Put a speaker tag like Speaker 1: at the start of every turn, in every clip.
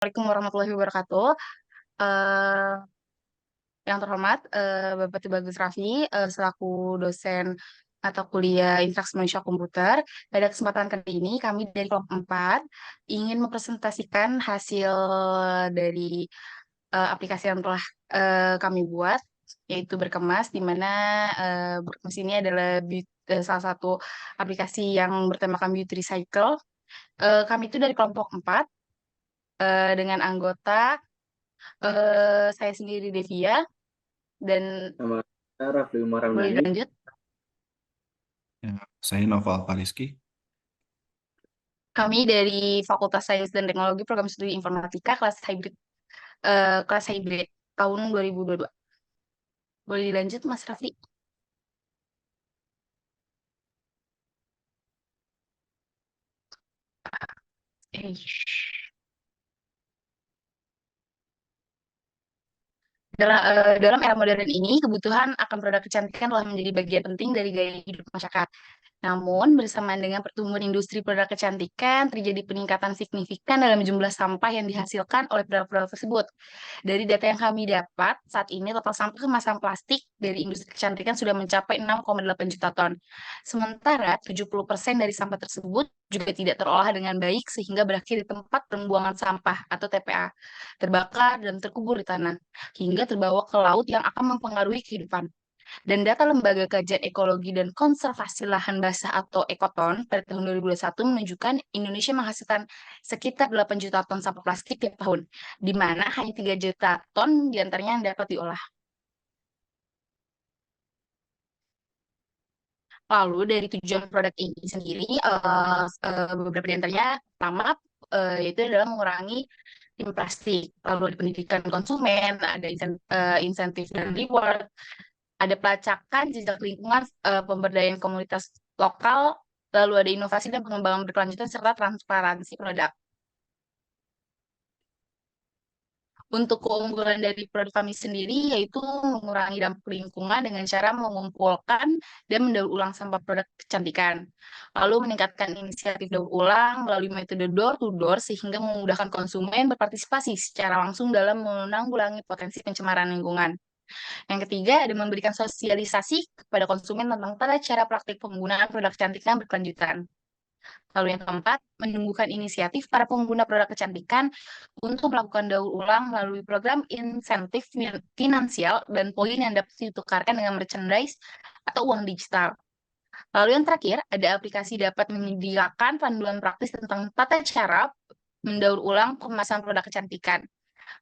Speaker 1: Assalamualaikum warahmatullahi wabarakatuh. Eh, yang terhormat, Bapak Tubagus Raffi, selaku dosen mata kuliah Interaksi Manusia Komputer. Pada kesempatan kali ini, kami dari kelompok 4 ingin mempresentasikan hasil dari aplikasi yang telah kami buat, yaitu Berkemas, di mana Berkemas ini adalah salah satu aplikasi yang bertemakan Beauty Recycle. Kami itu dari kelompok 4, dengan anggota saya sendiri Devia, dan
Speaker 2: Nama saya Rafli Umar
Speaker 1: boleh
Speaker 2: Ramdhani.
Speaker 1: dilanjut.
Speaker 3: Ya, saya Nova Alpariski.
Speaker 1: Kami dari Fakultas Sains dan Teknologi Program Studi Informatika kelas hybrid tahun 2022. Boleh dilanjut, Mas Rafli? Eh, dalam era modern ini, kebutuhan akan produk kecantikan telah menjadi bagian penting dari gaya hidup masyarakat. Namun, bersamaan dengan pertumbuhan industri produk kecantikan, terjadi peningkatan signifikan dalam jumlah sampah yang dihasilkan oleh produk-produk tersebut. Dari data yang kami dapat, saat ini total sampah kemasan plastik dari industri kecantikan sudah mencapai 6,8 juta ton. Sementara 70% dari sampah tersebut juga tidak terolah dengan baik sehingga berakhir di tempat pembuangan sampah atau TPA, terbakar dan terkubur di tanah, hingga terbawa ke laut yang akan mempengaruhi kehidupan. Dan data Lembaga Kajian Ekologi dan Konservasi Lahan Basah atau Ekoton pada tahun 2021 menunjukkan Indonesia menghasilkan sekitar 8 juta ton sampah plastik tiap tahun, di mana hanya 3 juta ton diantaranya yang dapat diolah. Lalu dari tujuan produk ini sendiri, beberapa di antaranya pertama yaitu adalah mengurangi limbah plastik. Lalu ada pendidikan konsumen, ada insentif dan reward, ada pelacakan jejak lingkungan, pemberdayaan komunitas lokal, lalu ada inovasi dan pengembangan berkelanjutan serta transparansi produk. Untuk keunggulan dari produk kami sendiri yaitu mengurangi dampak lingkungan dengan cara mengumpulkan dan mendaur ulang sampah produk kecantikan. Lalu meningkatkan inisiatif daur ulang melalui metode door to door sehingga memudahkan konsumen berpartisipasi secara langsung dalam menanggulangi potensi pencemaran lingkungan. Yang ketiga, ada memberikan sosialisasi kepada konsumen tentang tata cara praktik penggunaan produk kecantikan berkelanjutan. Lalu yang keempat, menumbuhkan inisiatif para pengguna produk kecantikan untuk melakukan daur ulang melalui program insentif finansial dan poin yang dapat ditukarkan dengan merchandise atau uang digital. Lalu yang terakhir, ada aplikasi dapat menyediakan panduan praktis tentang tata cara mendaur ulang kemasan produk kecantikan,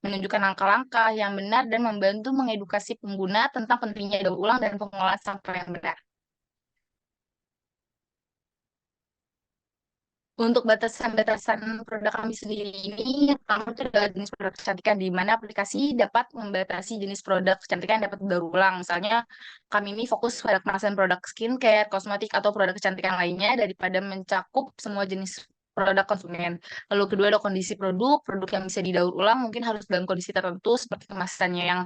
Speaker 1: menunjukkan langkah-langkah yang benar dan membantu mengedukasi pengguna tentang pentingnya daur ulang dan pengolahan sampah yang benar. Untuk batasan-batasan produk kami sendiri ini, pertama itu adalah jenis produk kecantikan, di mana aplikasi dapat membatasi jenis produk kecantikan yang dapat daur ulang. Misalnya, kami ini fokus pada kemasan produk skincare, kosmetik, atau produk kecantikan lainnya daripada mencakup semua jenis produk konsumen. Lalu kedua ada kondisi produk, produk yang bisa didaur ulang mungkin harus dalam kondisi tertentu seperti kemasannya yang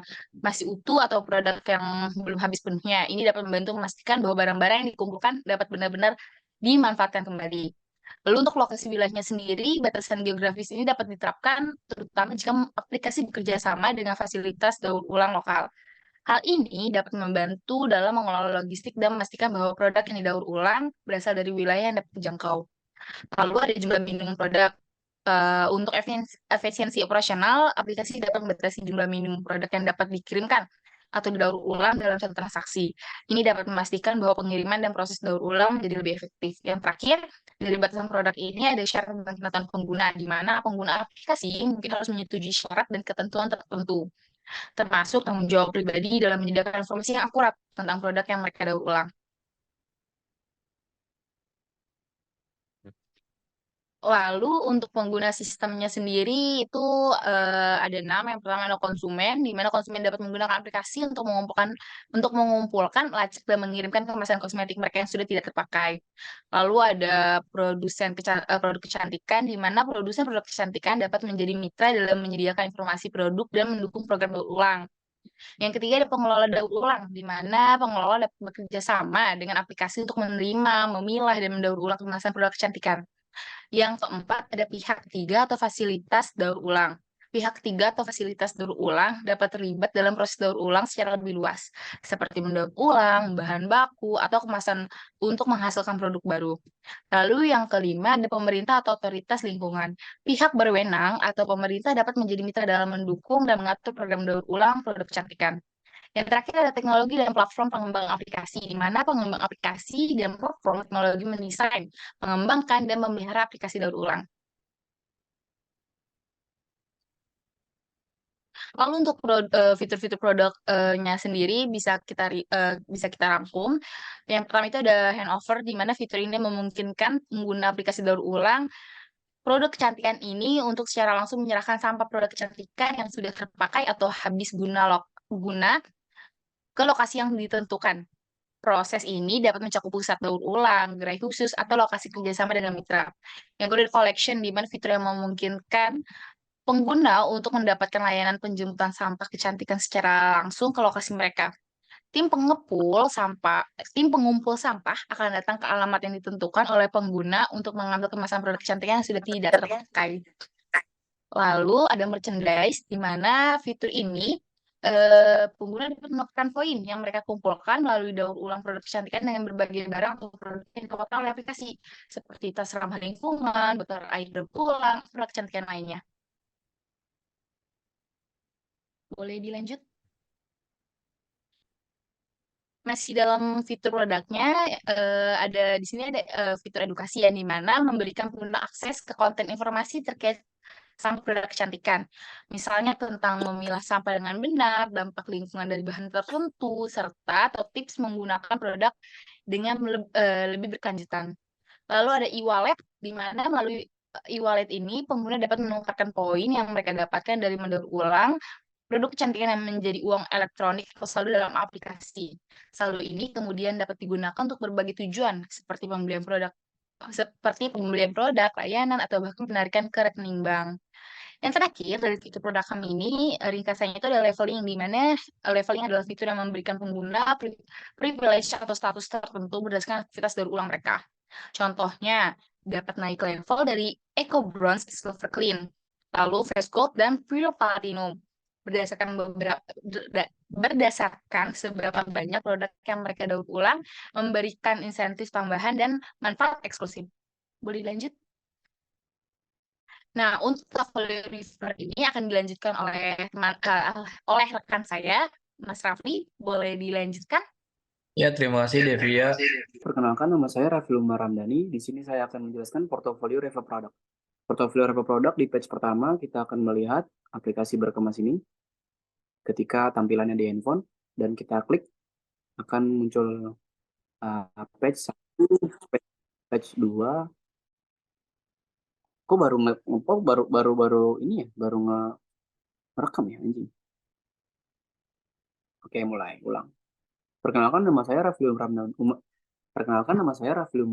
Speaker 1: masih utuh atau produk yang belum habis penuhnya. Ini dapat membantu memastikan bahwa barang-barang yang dikumpulkan dapat benar-benar dimanfaatkan kembali. Lalu untuk lokasi wilayahnya sendiri, batasan geografis ini dapat diterapkan terutama jika aplikasi bekerja sama dengan fasilitas daur ulang lokal. Hal ini dapat membantu dalam mengelola logistik dan memastikan bahwa produk yang didaur ulang berasal dari wilayah yang dapat dijangkau. Lalu ada jumlah minimum produk. Untuk efisiensi operasional, aplikasi dapat membatasi jumlah minimum produk yang dapat dikirimkan atau didaur ulang dalam satu transaksi. Ini dapat memastikan bahwa pengiriman dan proses daur ulang menjadi lebih efektif. Yang terakhir, dari batasan produk ini ada syarat dan ketentuan pengguna, di mana pengguna aplikasi mungkin harus menyetujui syarat dan ketentuan tertentu, termasuk tanggung jawab pribadi dalam menyediakan informasi yang akurat tentang produk yang mereka daur ulang. Lalu untuk pengguna sistemnya sendiri itu ada 6. Yang pertama adalah konsumen, di mana konsumen dapat menggunakan aplikasi untuk mengumpulkan, lacak dan mengirimkan kemasan kosmetik mereka yang sudah tidak terpakai. Lalu ada produk kecantikan, di mana produsen produk kecantikan dapat menjadi mitra dalam menyediakan informasi produk dan mendukung program daur ulang. Yang ketiga ada pengelola daur ulang, di mana pengelola dapat bekerja sama dengan aplikasi untuk menerima, memilah, dan mendaur ulang kemasan produk kecantikan. Yang keempat, ada pihak ketiga atau fasilitas daur ulang. Pihak ketiga atau fasilitas daur ulang dapat terlibat dalam proses daur ulang secara lebih luas, seperti mendaur ulang, bahan baku, atau kemasan untuk menghasilkan produk baru. Lalu yang kelima, ada pemerintah atau otoritas lingkungan. Pihak berwenang atau pemerintah dapat menjadi mitra dalam mendukung dan mengatur program daur ulang produk kecantikan. Yang terakhir ada teknologi dan platform pengembang aplikasi, di mana pengembang aplikasi dan platform teknologi mendesain, mengembangkan, dan memelihara aplikasi daur ulang. Lalu untuk fitur-fitur produknya sendiri bisa kita rangkum. Yang pertama itu ada handover, di mana fitur ini memungkinkan pengguna aplikasi daur ulang produk kecantikan ini untuk secara langsung menyerahkan sampah produk kecantikan yang sudah terpakai atau habis guna ke lokasi yang ditentukan. Proses ini dapat mencakup pusat daur ulang, gerai khusus, atau lokasi kerjasama dengan mitra. Yang kedua, collection, di mana fitur yang memungkinkan pengguna untuk mendapatkan layanan penjemputan sampah kecantikan secara langsung ke lokasi mereka. Tim pengumpul sampah akan datang ke alamat yang ditentukan oleh pengguna untuk mengambil kemasan produk kecantikan yang sudah tidak terpakai. Lalu ada merchandise, di mana fitur ini pengguna dapat mendapatkan poin yang mereka kumpulkan melalui daur ulang produk kecantikan dengan berbagai barang atau produk yang dikeluarkan oleh aplikasi, seperti tas ramah lingkungan, botol air daur ulang, produk kecantikan lainnya. Boleh dilanjut? Masih dalam fitur produknya, ada di sini ada fitur edukasi yang di mana memberikan pengguna akses ke konten informasi terkait sampah produk kecantikan. Misalnya tentang memilah sampah dengan benar, dampak lingkungan dari bahan tertentu, serta atau tips menggunakan produk dengan lebih berkelanjutan. Lalu ada e-wallet, di mana melalui e-wallet ini pengguna dapat menukarkan poin yang mereka dapatkan dari mendaur ulang produk kecantikan yang menjadi uang elektronik atau saldo dalam aplikasi. Saldo ini kemudian dapat digunakan untuk berbagai tujuan, seperti pembelian produk, layanan, atau bahkan penarikan ke rekening bank. Yang terakhir dari fitur produk kami ini, ringkasannya itu ada leveling, di mana leveling adalah fitur yang memberikan pengguna privilege atau status tertentu berdasarkan aktivitas daur ulang mereka. Contohnya, dapat naik level dari Eco Bronze ke Silver Clean, lalu Fresh Gold dan Pure Platinum. Berdasarkan seberapa banyak produk yang mereka daur ulang, memberikan insentif tambahan dan manfaat eksklusif. Boleh lanjut? Nah, untuk portfolio reviewer ini akan dilanjutkan oleh rekan saya, Mas Rafli. Boleh dilanjutkan?
Speaker 4: Ya, terima kasih Devia.
Speaker 2: Perkenalkan, nama saya Rafli Umar Ramdhani. Di sini saya akan menjelaskan portofolio Reva Product. Portofolio Reva Product di page pertama kita akan melihat aplikasi berkemas ini. Ketika tampilannya di handphone dan kita klik, akan muncul page 1, page 2. Kok baru ini ya, baru ngerekam ya anjing. Oke, mulai ulang. Perkenalkan, nama saya Rafli Umar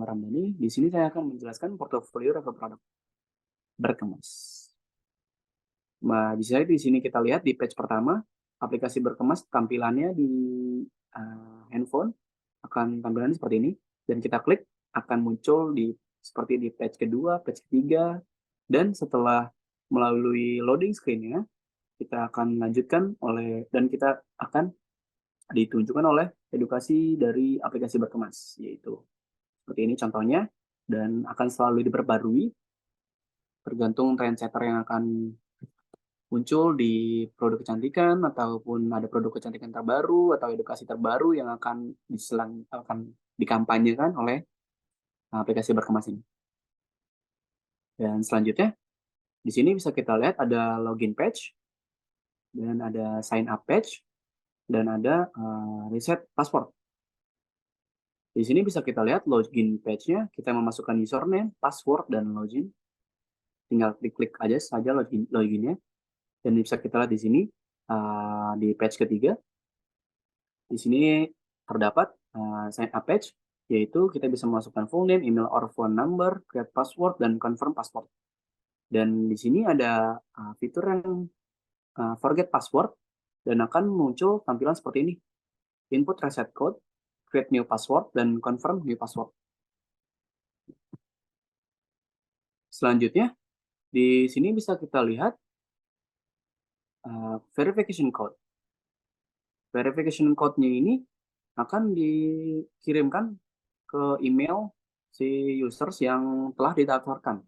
Speaker 2: Ramdhani. Di sini saya akan menjelaskan portofolio Reva Product berkemas. Nah, di sini kita lihat di page pertama, aplikasi berkemas tampilannya di handphone akan tampilannya seperti ini, dan kita klik akan muncul seperti di page kedua, page ketiga, dan setelah melalui loading screen-nya, kita akan lanjutkan dan kita akan ditunjukkan oleh edukasi dari aplikasi berkemas, yaitu seperti ini contohnya, dan akan selalu diperbarui tergantung trendsetter yang akan muncul di produk kecantikan, ataupun ada produk kecantikan terbaru atau edukasi terbaru yang akan dikampanyekan oleh aplikasi berkemas ini. Dan selanjutnya, di sini bisa kita lihat ada login page, dan ada sign up page, dan ada reset password. Di sini bisa kita lihat login page-nya, kita memasukkan username, password, dan login. Tinggal diklik aja saja loginnya. Dan bisa kita lihat di sini, di page ketiga, di sini terdapat sign up page, yaitu kita bisa memasukkan full name, email or phone number, create password, dan confirm password. Dan di sini ada fitur yang forget password, dan akan muncul tampilan seperti ini. Input reset code, create new password, dan confirm new password. Selanjutnya, di sini bisa kita lihat verification code. Verification code-nya ini akan dikirimkan ke email si users yang telah didaftarkan.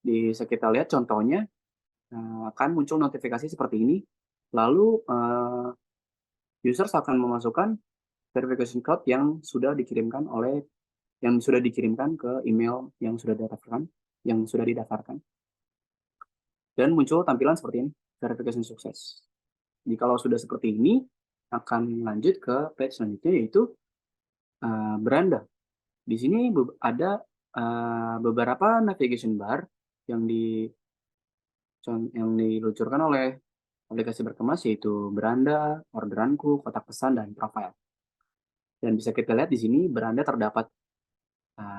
Speaker 2: Bisa kita lihat contohnya, akan muncul notifikasi seperti ini. Lalu users akan memasukkan verification code yang sudah dikirimkan ke email yang sudah didaftarkan, dan muncul tampilan seperti ini, verification sukses. Jadi kalau sudah seperti ini, akan lanjut ke page selanjutnya, yaitu beranda. Di sini ada beberapa navigation bar yang diluncurkan oleh aplikasi berkemas, yaitu beranda, orderanku, kotak pesan, dan profile. Dan bisa kita lihat di sini beranda terdapat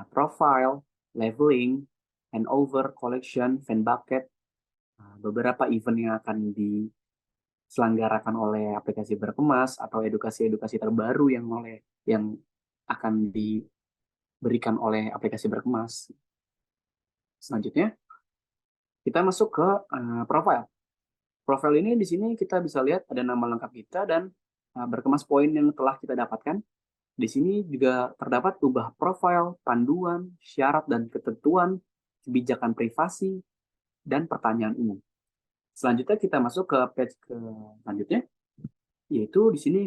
Speaker 2: profile, labeling, handover, collection, fan bucket, beberapa event yang akan diselenggarakan oleh aplikasi berkemas, atau edukasi-edukasi terbaru yang akan diberikan oleh aplikasi berkemas. Selanjutnya, kita masuk ke profile. Profile ini di sini kita bisa lihat ada nama lengkap kita dan berkemas poin yang telah kita dapatkan. Di sini juga terdapat ubah profile, panduan, syarat dan ketentuan, kebijakan privasi, dan pertanyaan umum. Selanjutnya kita masuk ke page selanjutnya, yaitu di sini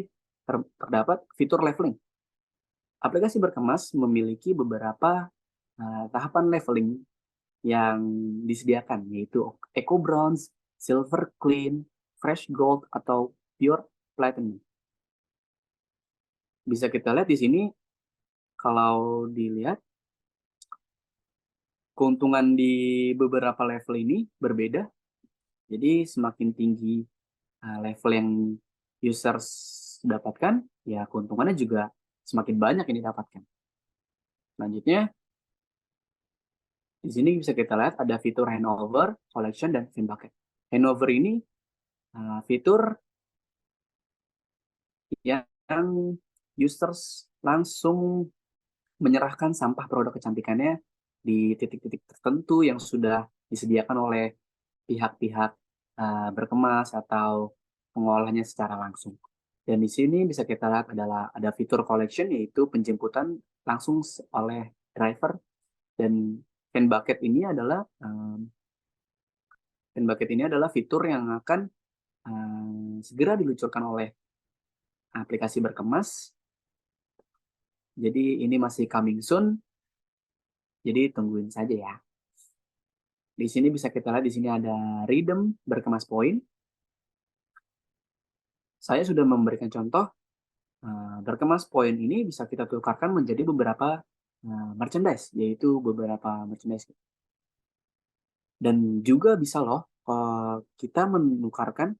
Speaker 2: terdapat fitur leveling. Aplikasi berkemas memiliki beberapa tahapan leveling yang disediakan, yaitu Eco Bronze, Silver Clean, Fresh Gold, atau Pure Platinum. Bisa kita lihat di sini, kalau dilihat, keuntungan di beberapa level ini berbeda. Jadi semakin tinggi level yang users dapatkan, ya keuntungannya juga semakin banyak yang didapatkan. Selanjutnya, di sini bisa kita lihat ada fitur handover, collection, dan fan bucket. Handover ini fitur yang users langsung menyerahkan sampah produk kecantikannya di titik-titik tertentu yang sudah disediakan oleh pihak-pihak berkemas atau pengolahnya secara langsung. Dan di sini bisa kita lihat ada fitur collection, yaitu penjemputan langsung oleh driver, dan fan bucket ini adalah fitur yang akan segera diluncurkan oleh aplikasi berkemas. Jadi ini masih coming soon, jadi tungguin saja ya. Di sini bisa kita lihat, di sini ada redeem berkemas poin. Saya sudah memberikan contoh, berkemas poin ini bisa kita tukarkan menjadi beberapa merchandise, yaitu beberapa merchandise. Dan juga bisa loh kita menukarkan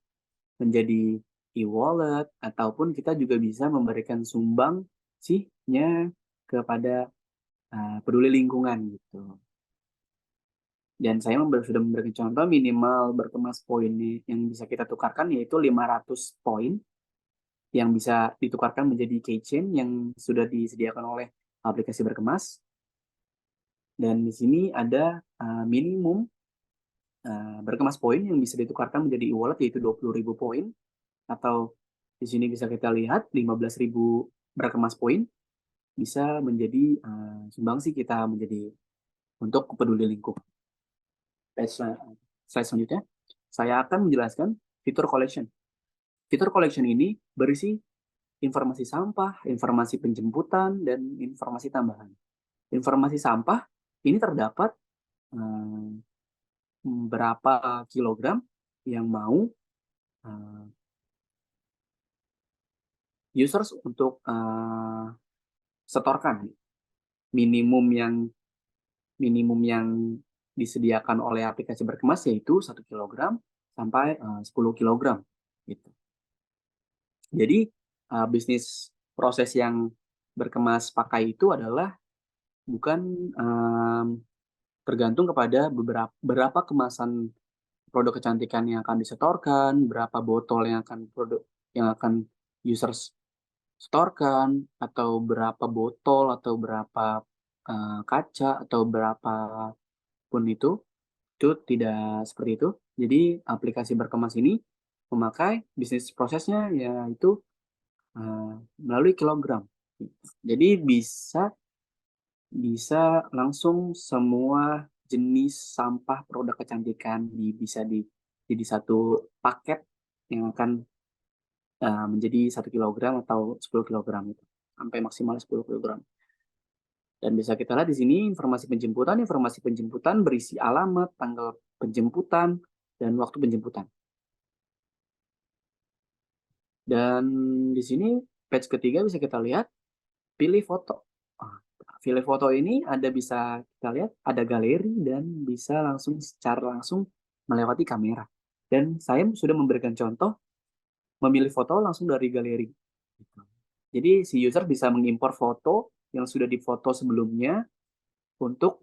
Speaker 2: menjadi e-wallet, ataupun kita juga bisa memberikan sumbangsinya kepada peduli lingkungan gitu. Dan saya sudah memberikan contoh minimal berkemas poin yang bisa kita tukarkan, yaitu 500 poin yang bisa ditukarkan menjadi keychain yang sudah disediakan oleh aplikasi berkemas. Dan di sini ada minimum berkemas poin yang bisa ditukarkan menjadi e-wallet, yaitu 20.000 poin, atau di sini bisa kita lihat 15.000 berkemas poin bisa menjadi sumbangsi kita menjadi untuk peduli lingkungan. Slide selanjutnya, saya akan menjelaskan fitur collection. Fitur collection ini berisi informasi sampah, informasi penjemputan, dan informasi tambahan. Informasi sampah ini terdapat berapa kilogram yang mau users untuk setorkan. Minimum yang disediakan oleh aplikasi berkemas yaitu 1 kg sampai 10 kg gitu. Jadi bisnis proses yang berkemas pakai itu adalah bukan tergantung kepada berapa kemasan produk kecantikan yang akan disetorkan, berapa botol yang akan users setorkan, atau berapa botol, atau berapa kaca, atau berapa akun itu tidak seperti itu. Jadi aplikasi berkemas ini memakai bisnis prosesnya yaitu melalui kilogram. Jadi bisa langsung semua jenis sampah produk kecantikan bisa jadi satu paket yang akan menjadi 1 kilogram atau 10 kilogram itu, sampai maksimal 10 kilogram. Dan bisa kita lihat di sini informasi penjemputan berisi alamat, tanggal penjemputan, dan waktu penjemputan. Dan di sini page ketiga bisa kita lihat pilih foto. Pilih foto ini bisa kita lihat ada galeri dan bisa secara langsung melewati kamera. Dan saya sudah memberikan contoh memilih foto langsung dari galeri. Jadi si user bisa mengimpor foto yang sudah difoto sebelumnya untuk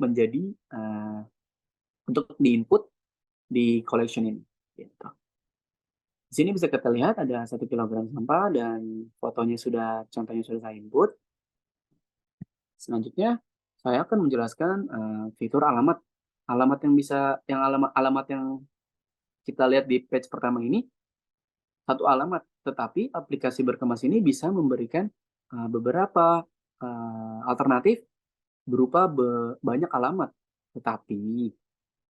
Speaker 2: untuk di-input di collection ini. Gitu. Di sini bisa kita lihat ada 1 kilogram sampah dan contohnya sudah saya input. Selanjutnya saya akan menjelaskan fitur alamat. Alamat yang kita lihat di page pertama ini satu alamat, tetapi aplikasi berkemas ini bisa memberikan beberapa alternatif berupa banyak alamat. Tetapi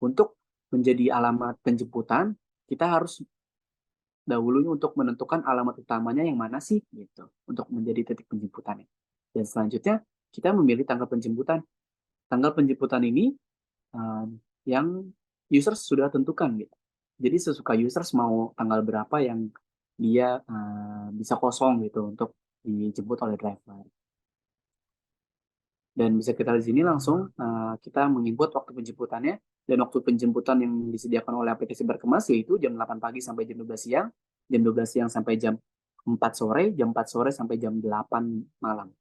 Speaker 2: untuk menjadi alamat penjemputan, kita harus dahulunya untuk menentukan alamat utamanya yang mana sih gitu untuk menjadi titik penjemputannya. Dan selanjutnya kita memilih tanggal penjemputan. Tanggal penjemputan ini yang user sudah tentukan gitu. Jadi sesuka user mau tanggal berapa yang dia bisa kosong gitu untuk dijemput oleh driver. Dan bisa kita lihat di sini langsung kita menginput waktu penjemputannya, dan waktu penjemputan yang disediakan oleh aplikasi berkemas yaitu jam 8 pagi sampai jam 12 siang, jam 12 siang sampai jam 4 sore, jam 4 sore sampai jam 8 malam.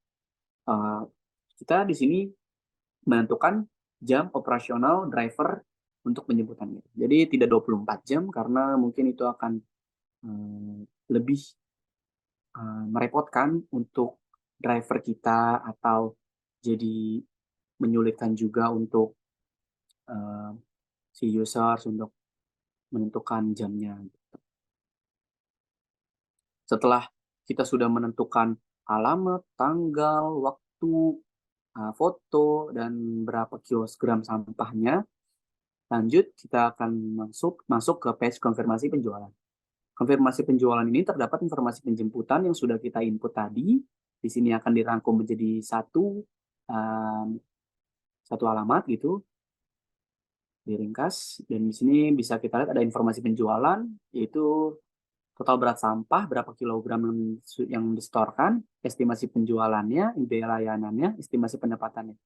Speaker 2: Kita di sini menentukan jam operasional driver untuk penjemputannya. Jadi tidak 24 jam karena mungkin itu akan lebih merepotkan untuk driver kita atau jadi menyulitkan juga untuk si users untuk menentukan jamnya. Setelah kita sudah menentukan alamat, tanggal, waktu, foto, dan berapa kilogram sampahnya, lanjut kita akan masuk ke page konfirmasi penjualan. Konfirmasi penjualan ini terdapat informasi penjemputan yang sudah kita input tadi. Di sini akan dirangkum menjadi satu alamat gitu, diringkas. Dan di sini bisa kita lihat ada informasi penjualan, yaitu total berat sampah, berapa kilogram yang disetorkan, estimasi penjualannya, biaya layanannya, estimasi pendapatannya.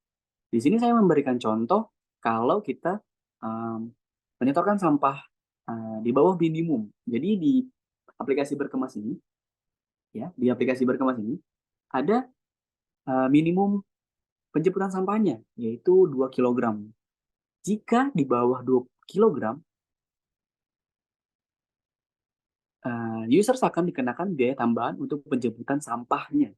Speaker 2: Di sini saya memberikan contoh kalau kita menyetorkan sampah di bawah minimum. Jadi di aplikasi berkemas ini, ada minimum penjemputan sampahnya, yaitu 2 kg. Jika di bawah 2 kg, users akan dikenakan biaya tambahan untuk penjemputan sampahnya.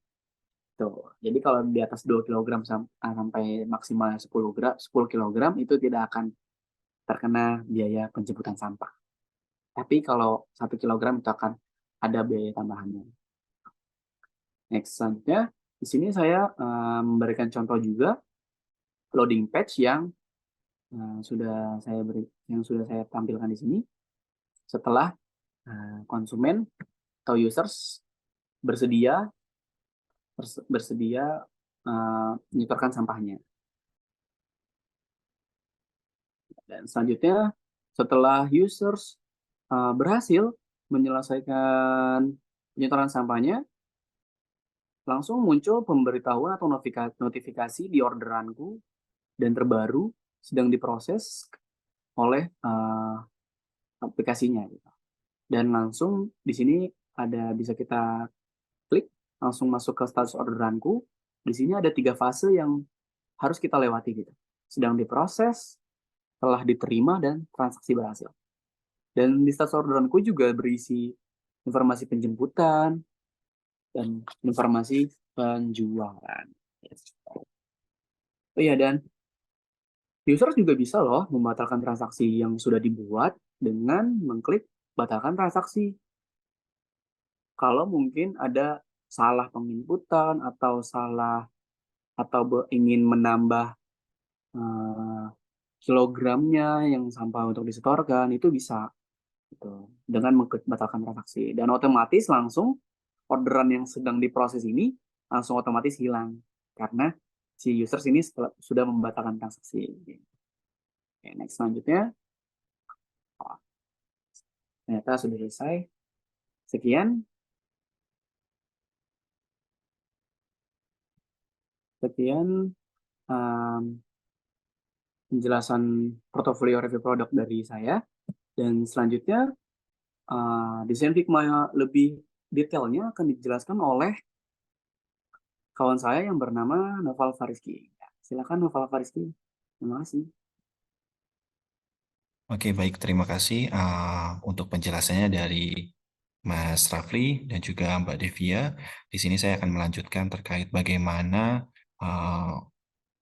Speaker 2: Tuh. Jadi kalau di atas 2 kg sampai maksimal 10 kg itu tidak akan terkena biaya penjemputan sampah. Tapi kalau 1 kg itu akan ada biaya tambahannya. Next, selanjutnya di sini saya memberikan contoh juga loading page yang sudah saya tampilkan di sini. Setelah konsumen atau users bersedia menyetorkan sampahnya. Dan selanjutnya setelah users berhasil menyelesaikan penyetoran sampahnya, langsung muncul pemberitahuan atau notifikasi di orderanku dan terbaru sedang diproses oleh aplikasinya. Dan langsung di sini bisa kita klik langsung masuk ke status orderanku. Di sini ada 3 fase yang harus kita lewati gitu. Sedang diproses, telah diterima, dan transaksi berhasil. Dan di status orderanku juga berisi informasi penjemputan dan informasi penjualan. Oh iya, dan User juga bisa loh membatalkan transaksi yang sudah dibuat dengan mengklik batalkan transaksi. Kalau mungkin ada salah penginputan atau ingin menambah eh, kilogramnya yang sampah untuk disetorkan, itu bisa gitu, dengan mengklik batalkan transaksi, dan otomatis langsung orderan yang sedang diproses ini langsung otomatis hilang karena si users ini sudah membatalkan transaksi. Oke, next selanjutnya. Oh, ternyata sudah selesai. Sekian. um, penjelasan portofolio review produk dari saya. Dan selanjutnya, desain Figma lebih detailnya akan dijelaskan oleh kawan saya yang bernama Noval Fariski. Silakan Noval Fariski. Terima kasih.
Speaker 3: Oke, baik. Terima kasih untuk penjelasannya dari Mas Rafli dan juga Mbak Devia. Di sini saya akan melanjutkan terkait bagaimana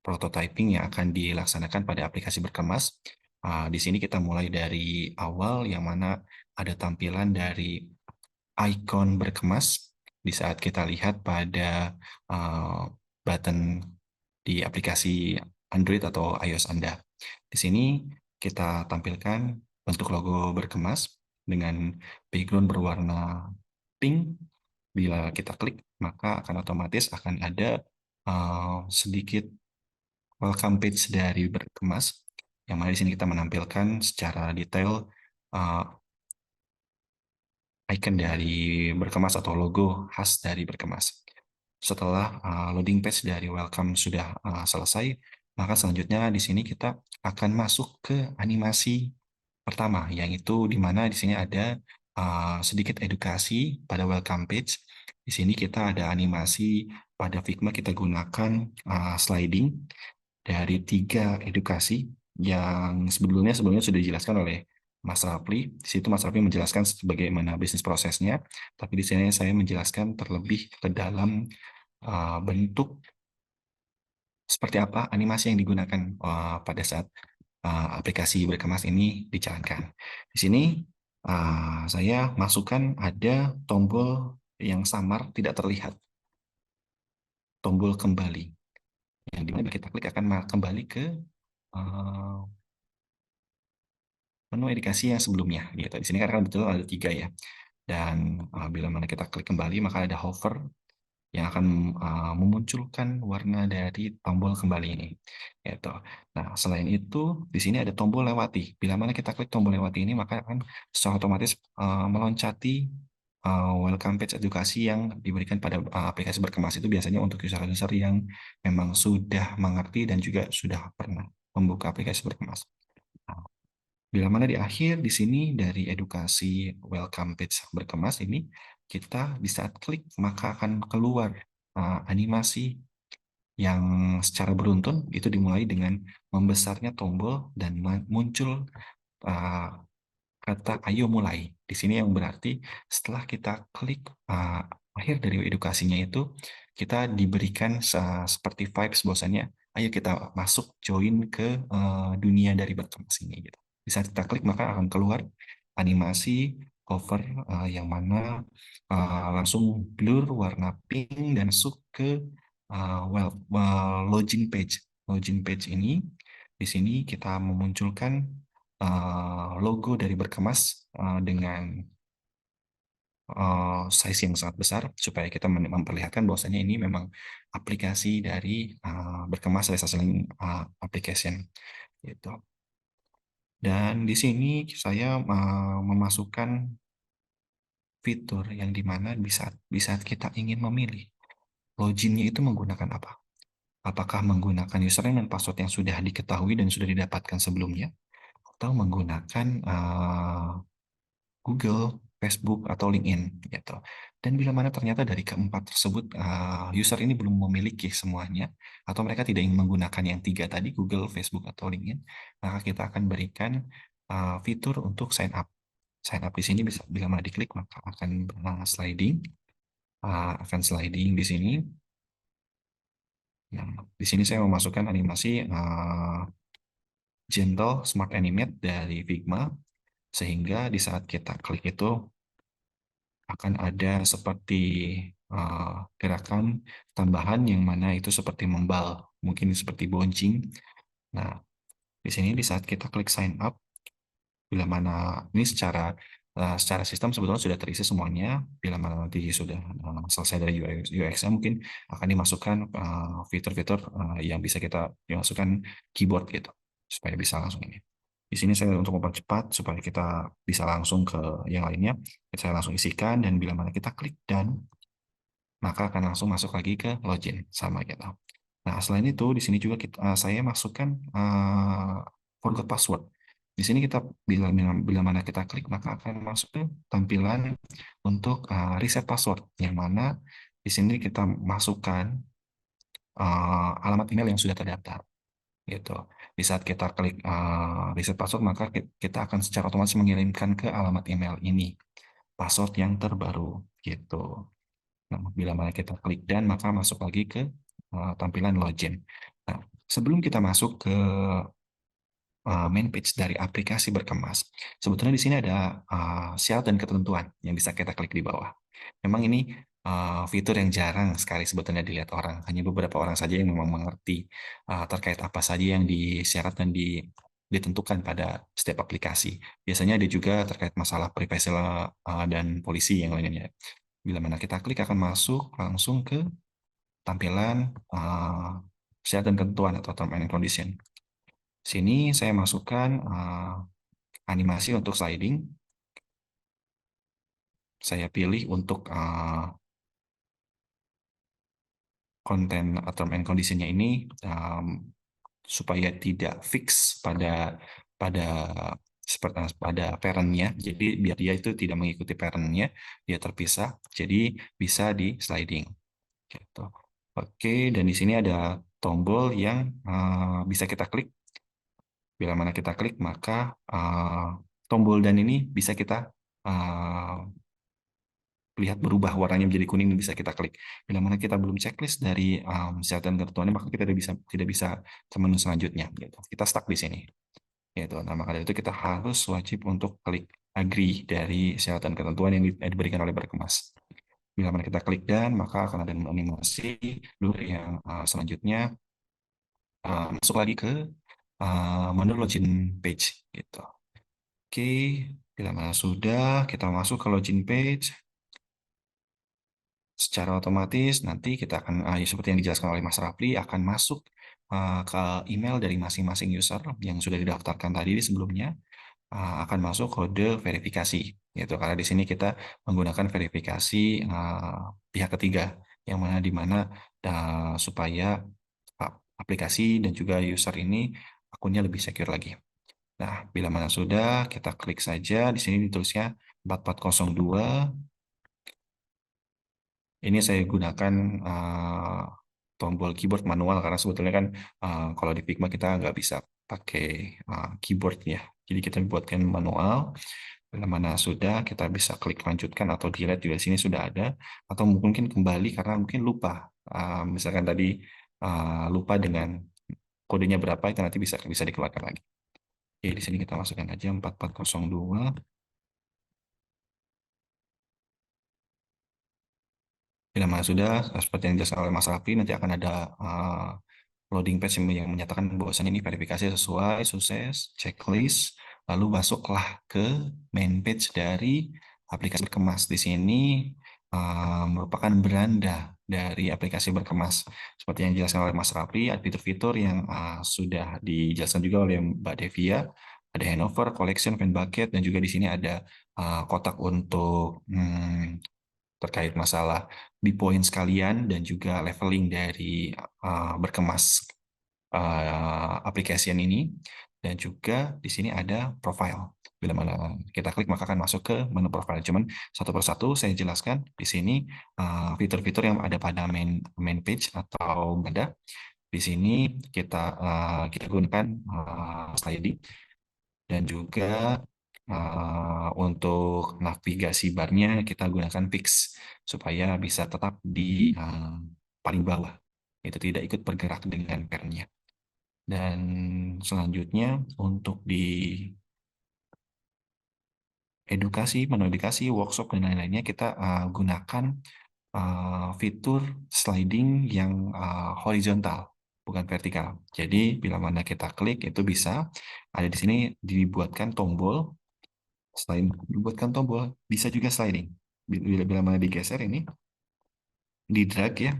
Speaker 3: prototyping yang akan dilaksanakan pada aplikasi berkemas. Di sini kita mulai dari awal yang mana ada tampilan dari ikon berkemas di saat kita lihat pada button di aplikasi Android atau iOS Anda. Di sini kita tampilkan bentuk logo berkemas dengan background berwarna pink. Bila kita klik, maka akan otomatis akan ada sedikit welcome page dari berkemas, yang mana di sini kita menampilkan secara detail icon dari berkemas atau logo khas dari berkemas. Setelah loading page dari welcome sudah selesai, maka selanjutnya di sini kita akan masuk ke animasi pertama, yaitu di mana di sini ada sedikit edukasi pada welcome page. Di sini kita ada animasi pada Figma, kita gunakan sliding dari 3 edukasi yang sebelumnya sudah dijelaskan oleh Mas Rafli. Di situ Mas Rafli menjelaskan bagaimana bisnis prosesnya, tapi di sini saya menjelaskan terlebih ke dalam bentuk seperti apa animasi yang digunakan pada saat aplikasi berkemas ini dijalankan. Di sini saya masukkan ada tombol yang samar tidak terlihat, tombol kembali, yang dimana kita klik akan kembali ke menu edukasi yang sebelumnya. Gitu. Di sini kan betul ada 3 ya. Dan bila mana kita klik kembali, maka ada hover yang akan memunculkan warna dari tombol kembali ini. Gitu. Nah, selain itu, di sini ada tombol lewati. Bila mana kita klik tombol lewati ini, maka akan secara otomatis meloncati welcome page edukasi yang diberikan pada aplikasi berkemas. Itu biasanya untuk user-user yang memang sudah mengerti dan juga sudah pernah membuka aplikasi berkemas. Nah, bila mana di akhir di sini dari edukasi welcome page berkemas ini, kita di saat klik maka akan keluar animasi yang secara beruntun itu dimulai dengan membesarnya tombol dan muncul kata ayo mulai. Di sini yang berarti setelah kita klik akhir dari edukasinya itu, kita diberikan seperti vibes bahwasannya ayo kita masuk join ke dunia dari berkemas ini gitu. Di saat kita klik maka akan keluar animasi cover yang mana langsung blur warna pink dan masuk ke login page. Login page ini di sini kita memunculkan logo dari berkemas dengan size yang sangat besar supaya kita memperlihatkan bahwasanya ini memang aplikasi dari berkemas reselling application gitu. Dan di sini saya memasukkan fitur yang dimana bisa kita ingin memilih loginnya itu menggunakan apa. Apakah menggunakan username dan password yang sudah diketahui dan sudah didapatkan sebelumnya, atau menggunakan Google, Facebook, atau LinkedIn gitu. Dan bila mana ternyata dari keempat tersebut user ini belum memiliki semuanya, atau mereka tidak ingin menggunakan yang 3 tadi, Google, Facebook, atau LinkedIn, maka kita akan berikan fitur untuk sign up. Sign up di sini bisa bila mana diklik maka akan sliding, di sini. Nah, di sini saya memasukkan animasi Gentle Smart Animate dari Figma, sehingga di saat kita klik itu akan ada seperti gerakan tambahan yang mana itu seperti membal, mungkin seperti bouncing. Nah, di sini di saat kita klik sign up, bila mana ini secara sistem sebetulnya sudah terisi semuanya. Bila mana nanti sudah selesai dari UX-nya, mungkin akan dimasukkan fitur-fitur yang bisa kita dimasukkan keyboard gitu, supaya bisa langsung ini. Di sini saya untuk mempercepat supaya kita bisa langsung ke yang lainnya, saya langsung isikan, dan bila mana kita klik dan maka akan langsung masuk lagi ke login sama gitu. Nah, selain itu di sini juga saya masukkan forgot password. Di sini kita bila mana kita klik maka akan masuk ke tampilan untuk reset password, yang mana di sini kita masukkan alamat email yang sudah terdaftar gitu. Di saat kita klik reset password maka kita akan secara otomatis mengirimkan ke alamat email ini password yang terbaru gitu. Nah, bila mana kita klik dan maka masuk lagi ke tampilan login. Nah, sebelum kita masuk ke main page dari aplikasi Berkemas, sebetulnya di sini ada syarat dan ketentuan yang bisa kita klik di bawah. Memang ini fitur yang jarang sekali sebetulnya dilihat orang. Hanya beberapa orang saja yang memang mengerti terkait apa saja yang disyarat dan ditentukan pada setiap aplikasi. Biasanya ada juga terkait masalah privacy dan polisi yang lainnya. Bila mana kita klik akan masuk langsung ke tampilan syarat dan ketentuan atau term and condition. Sini saya masukkan animasi untuk sliding. Saya pilih untuk konten term and condition-nya ini supaya tidak fix pada parent-nya. Jadi biar dia itu tidak mengikuti parent-nya, dia terpisah. Jadi bisa di sliding. Gitu. Oke, dan di sini ada tombol yang bisa kita klik. Bila mana kita klik, maka tombol dan ini bisa kita lihat berubah warnanya menjadi kuning dan bisa kita klik. Bila mana kita belum checklist dari syarat dan ketentuannya, maka kita tidak bisa ke menu selanjutnya. Gitu. Kita stuck di sini. Gitu. Nah, maka dari itu kita harus wajib untuk klik agree dari syarat dan ketentuan yang diberikan oleh Berkemas. Bila mana kita klik dan, maka akan ada animasi dulu yang selanjutnya masuk lagi ke menu login page gitu. Oke, bila mana sudah kita masuk ke login page, secara otomatis nanti kita akan seperti yang dijelaskan oleh Mas Rafli akan masuk ke email dari masing-masing user yang sudah didaftarkan tadi di sebelumnya, akan masuk kode verifikasi gitu, karena di sini kita menggunakan verifikasi pihak ketiga yang mana supaya aplikasi dan juga user ini akunnya lebih secure lagi. Nah, bila mana sudah, kita klik saja. Di sini ditulisnya 4402. Ini saya gunakan tombol keyboard manual karena sebetulnya kan kalau di Figma kita nggak bisa pakai keyboard ya. Jadi kita buatkan manual. Bila mana sudah, kita bisa klik lanjutkan atau delete juga di sini sudah ada. Atau mungkin kembali karena mungkin lupa. Misalkan tadi lupa dengan kodenya berapa, itu nanti bisa dikeluarkan lagi. Oke, di sini kita masukkan aja 4402. Bila mana sudah, seperti yang dijelaskan oleh Mas Raffi, nanti akan ada loading page yang menyatakan bahwasannya ini verifikasi sesuai, sukses, checklist, lalu masuklah ke main page dari aplikasi Berkemas. Di sini merupakan beranda dari aplikasi Berkemas. Seperti yang dijelaskan oleh Mas Raffi, ada fitur-fitur yang sudah dijelaskan juga oleh Mbak Devia. Ada handover, collection, fan bucket, dan juga di sini ada kotak untuk terkait masalah di poin sekalian dan juga leveling dari Berkemas aplikasi ini. Dan juga di sini ada profile. Bila mana kita klik maka akan masuk ke menu profile. Cuman satu persatu saya jelaskan di sini fitur-fitur yang ada pada main page atau benda. Di sini kita gunakan sliding, dan juga untuk navigasi barnya kita gunakan fix supaya bisa tetap di paling bawah, itu tidak ikut bergerak dengan parent-nya. Dan selanjutnya untuk di menu edukasi, workshop, dan lain-lainnya kita gunakan fitur sliding yang horizontal, bukan vertikal. Jadi bila mana kita klik itu bisa ada di sini dibuatkan tombol, selain dibuatkan tombol bisa juga sliding. Bila mana digeser ini di drag ya,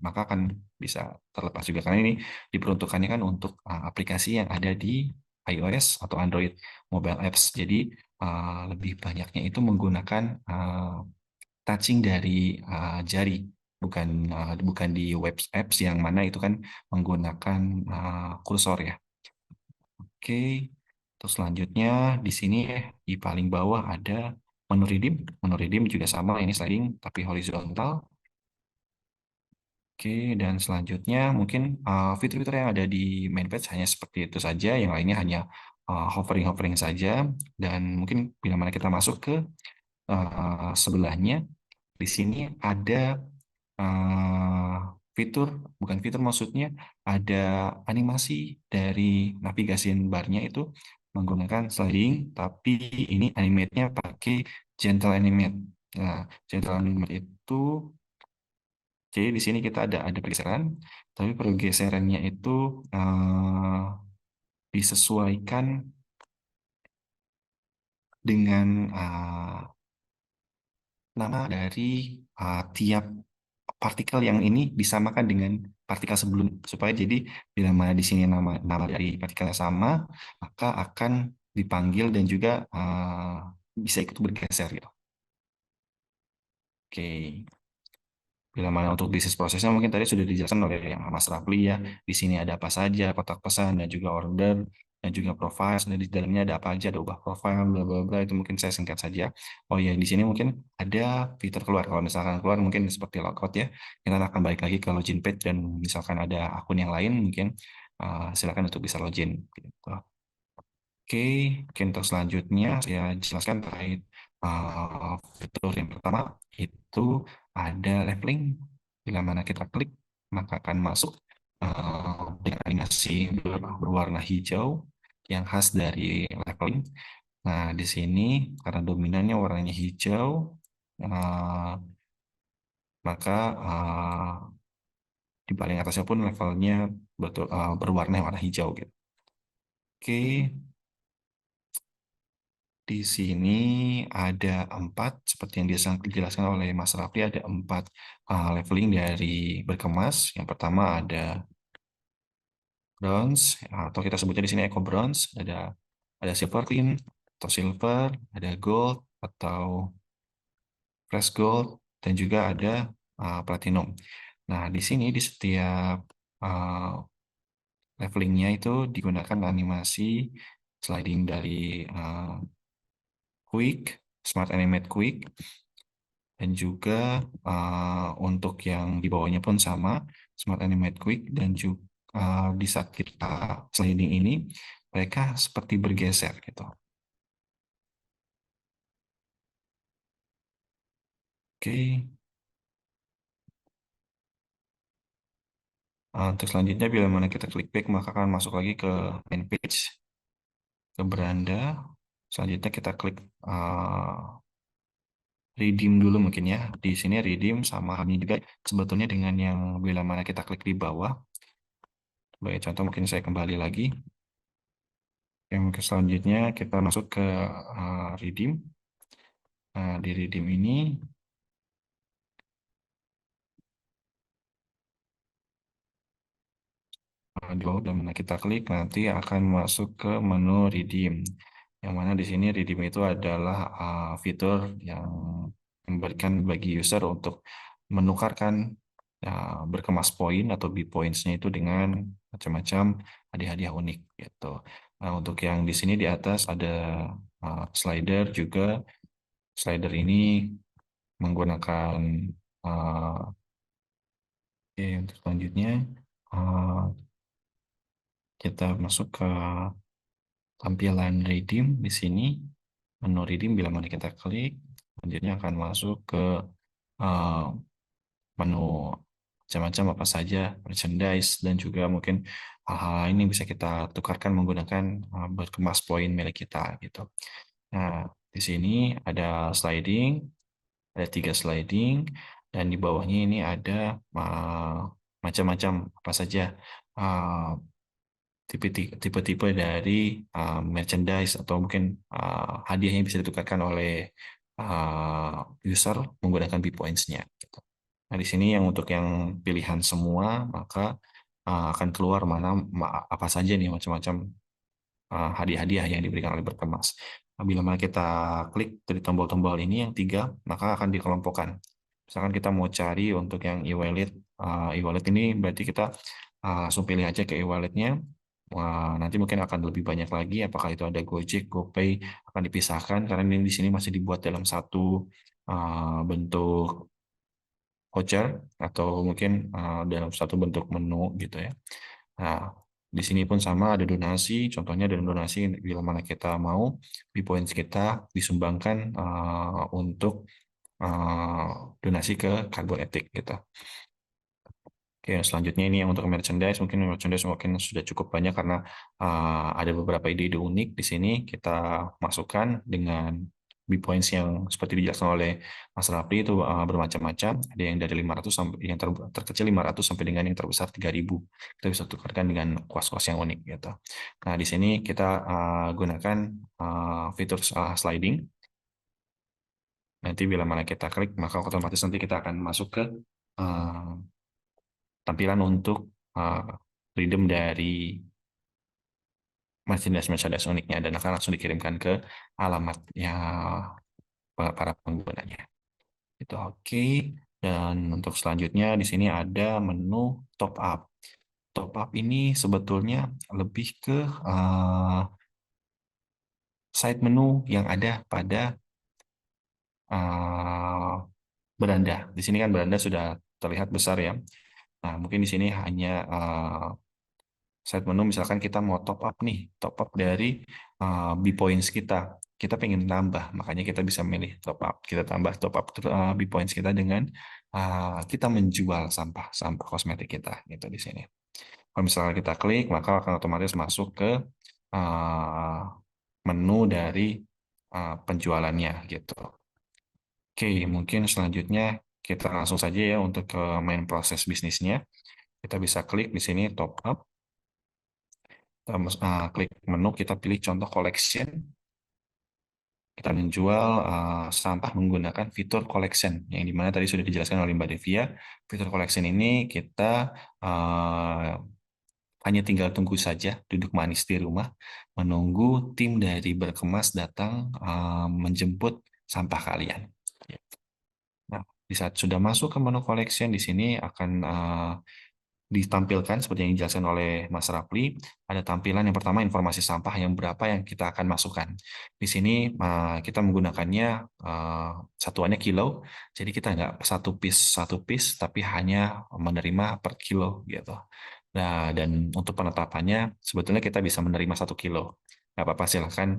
Speaker 3: maka akan bisa terlepas juga karena ini diperuntukannya kan untuk aplikasi yang ada di iOS atau Android mobile apps. Jadi lebih banyaknya itu menggunakan touching dari jari, bukan di web apps yang mana itu kan menggunakan kursor ya. Oke, terus selanjutnya di sini di paling bawah ada menu redeem. Menu redeem juga sama, ini sliding tapi horizontal. Oke, dan selanjutnya mungkin fitur-fitur yang ada di main page hanya seperti itu saja, yang lainnya hanya hovering-hovering saja. Dan mungkin bila mana kita masuk ke sebelahnya, di sini ada uh, bukan fitur maksudnya, ada animasi dari navigasi barnya itu menggunakan sliding, tapi ini animate-nya pakai gentle animate. Nah, gentle animate itu, jadi di sini kita ada pergeseran, tapi pergeserannya itu disesuaikan dengan nama dari tiap partikel yang ini disamakan dengan partikel sebelum, supaya jadi bila mana di sini nama dari partikelnya sama, maka akan dipanggil dan juga bisa ikut bergeser gitu. Oke. Bila mana untuk bisnis prosesnya mungkin tadi sudah dijelaskan oleh yang Mas Rafli ya. Di sini ada apa saja, kotak pesan dan juga order dan juga profile. Dan di dalamnya ada apa aja, ada ubah profile, bla bla bla. Itu mungkin saya singkat saja. Oh ya, di sini mungkin ada fitur keluar. Kalau misalkan keluar mungkin seperti logout ya. Kita akan balik lagi ke login page dan misalkan ada akun yang lain mungkin silakan untuk bisa login. Gitu. Oke, mungkin untuk selanjutnya saya jelaskan terkait fitur yang pertama itu ada leveling. Bila mana kita klik, maka akan masuk dengan animasi berwarna hijau yang khas dari leveling. Nah, di sini karena dominannya warnanya hijau, maka di paling atasnya pun levelnya berwarna warna hijau gitu. Oke, di sini ada 4, seperti yang dijelaskan oleh Mas Rafli, ada 4 leveling dari berkemas. Yang pertama ada bronze, atau kita sebutnya di sini eco bronze, ada silver clean atau silver, ada gold atau fresh gold, dan juga ada platinum. Nah, di sini di setiap levelingnya itu digunakan animasi sliding dari quick, smart animate quick, dan juga untuk yang di bawahnya pun sama, smart animate quick, dan juga di saat kita sliding ini mereka seperti bergeser gitu. Oke. Untuk selanjutnya bila mana kita klik back maka akan masuk lagi ke main page, ke beranda. Selanjutnya kita klik redeem dulu mungkin ya. Di sini redeem sama halnya juga sebetulnya dengan yang bila mana kita klik di bawah. Sebagai contoh mungkin saya kembali lagi. Yang selanjutnya kita masuk ke redeem. Nah, di redeem ini di bawah dan mana kita klik nanti akan masuk ke menu redeem. Yang mana di sini redeem itu adalah fitur yang memberikan bagi user untuk menukarkan berkemas poin atau B-points-nya itu dengan macam-macam hadiah-hadiah unik gitu. Nah, untuk yang di sini di atas ada slider juga. Slider ini menggunakan oke, untuk selanjutnya kita masuk ke tampilan redeem di sini. Menu redeem bila mana kita klik, selanjutnya akan masuk ke menu macam-macam apa saja, merchandise, dan juga mungkin hal-hal lain yang bisa kita tukarkan menggunakan berkemas poin milik kita gitu. Nah, di sini ada sliding, ada 3 sliding, dan di bawahnya ini ada macam-macam apa saja uh, tipe-tipe dari merchandise atau mungkin hadiah yang bisa ditukarkan oleh user menggunakan B-Points-nya. Gitu. Nah, di sini yang untuk yang pilihan semua, maka akan keluar apa saja nih macam-macam hadiah-hadiah yang diberikan oleh Berkemas. Bila mana kita klik dari tombol-tombol ini yang 3, maka akan dikelompokkan. Misalkan kita mau cari untuk yang e-wallet, e-wallet ini berarti kita langsung pilih aja ke e-walletnya. Nanti mungkin akan lebih banyak lagi, apakah itu ada Gojek, GoPay, akan dipisahkan, karena ini di sini masih dibuat dalam satu bentuk voucher, atau mungkin dalam satu bentuk menu gitu ya. Nah, di sini pun sama ada donasi, contohnya dalam donasi bila mana kita mau B-Points kita disumbangkan untuk donasi ke Karbon Etik gitu. Oke, selanjutnya ini yang untuk merchandise, mungkin sudah cukup banyak karena ada beberapa ide-ide unik di sini kita masukkan dengan B-Points yang seperti dijelaskan oleh Mas Rafli itu bermacam-macam. Ada yang dari 500 sampai yang terkecil 500 sampai dengan yang terbesar 3.000. Kita bisa tukarkan dengan kuas-kuas yang unik gitu. Nah, di sini kita gunakan fitur sliding. Nanti bila mana kita klik, maka otomatis nanti kita akan masuk ke tampilan untuk redeem dari merchandise uniknya, dan akan langsung dikirimkan ke alamat para penggunanya. Itu oke. Dan untuk selanjutnya di sini ada menu top up. Top up ini sebetulnya lebih ke side menu yang ada pada beranda. Di sini kan beranda sudah terlihat besar ya. Nah, mungkin di sini hanya side menu, misalkan kita mau top up nih, top up dari B-Points kita. Kita pengen tambah, makanya kita bisa milih top up. Kita tambah top up B-Points kita dengan kita menjual sampah kosmetik kita gitu di sini. Kalau misalnya kita klik, maka akan otomatis masuk ke menu dari penjualannya gitu. Oke, mungkin selanjutnya kita langsung saja ya untuk ke main proses bisnisnya. Kita bisa klik di sini top up. Kita klik menu, kita pilih contoh collection. Kita menjual sampah menggunakan fitur collection, yang dimana tadi sudah dijelaskan oleh Mbak Devia. Fitur collection ini kita hanya tinggal tunggu saja, duduk manis di rumah, menunggu tim dari Berkemas datang menjemput sampah kalian. Nah, di saat sudah masuk ke menu collection, di sini akan ditampilkan seperti yang dijelaskan oleh Mas Rafli. Ada tampilan yang pertama, informasi sampah yang berapa yang kita akan masukkan. Di sini kita menggunakannya satuannya kilo, jadi kita nggak satu piece, tapi hanya menerima per kilo gitu. Nah, dan untuk penetapannya sebetulnya kita bisa menerima 1 kilo. Nggak apa-apa, silahkan,